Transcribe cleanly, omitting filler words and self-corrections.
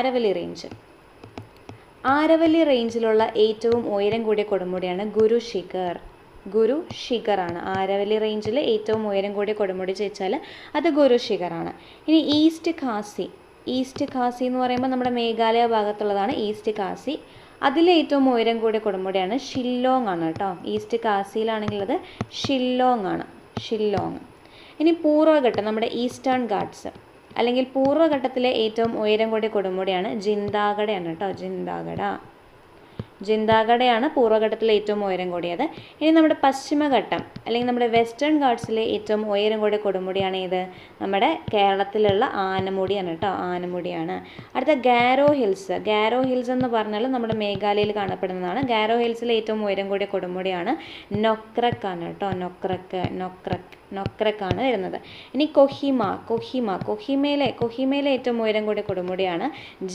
Aravalli range. Aravalli റേഞ്ചിലുള്ള ഏറ്റവും ഉയരം കൂടിയ കൊടുമുടിയാണ് ഗുരു ശിഖർ. ഗുരു ശിഖറാണ്. ആരവല്ലി റേഞ്ചിൽ ഏറ്റവും ഉയരം കൂടിയ കൊടുമുടി ചോദിച്ചാൽ അത് ഗുരു ശിഖറാണ്. ഇനി ഈസ്റ്റ് ഖാസി. ഈസ്റ്റ് ഖാസി എന്ന് പറയുമ്പോൾ നമ്മുടെ മേഘാലയ ഭാഗത്തുള്ളതാണ് ഈസ്റ്റ് ഖാസി. അതിലെ ഏറ്റവും ഉയരം കൂടിയ കൊടുമുടിയാണ് ഷില്ലോങ് ആണ് കേട്ടോ. ഈസ്റ്റ് ഖാസിയിലാണെങ്കിൽ അത് ഷില്ലോങ് ആണ്. ഷില്ലോങ്. ഇനി പൂർവ്വഘട്ടം, നമ്മുടെ ഈസ്റ്റേൺ ഗാട്ട്സ് അല്ലെങ്കിൽ പൂർവ്വഘട്ടത്തിലെ ഏറ്റവും ഉയരം കൂടിയ കൊടുമുടിയാണ് ജിന്താഗഡയാണ് കേട്ടോ. ജിന്താഗഡയാണ് പൂർവ്വഘട്ടത്തിലെ ഏറ്റവും ഉയരം കൂടിയത്. ഇനി നമ്മുടെ പശ്ചിമഘട്ടം അല്ലെങ്കിൽ നമ്മുടെ വെസ്റ്റേൺ ഗാട്ട്സിലെ ഏറ്റവും ഉയരം കൂടിയ കൊടുമുടിയാണ് ഏത്? നമ്മുടെ കേരളത്തിലുള്ള ആനമുടിയാണ് കേട്ടോ. ആനമുടിയാണ്. അടുത്ത ഗാരോ ഹിൽസ്. ഗാരോ ഹിൽസ് എന്ന് പറഞ്ഞാൽ നമ്മുടെ മേഘാലയയിൽ കാണപ്പെടുന്നതാണ്. ഗാരോ ഹിൽസിലെ ഏറ്റവും ഉയരം കൂടിയ കൊടുമുടിയാണ് നൊക്രക് ആണ് കേട്ടോ. നൊക്രക്കാണ് വരുന്നത്. ഇനി കൊഹിമയിലെ ഏറ്റവും ഉയരം കൂടിയ കൊടുമുടിയാണ്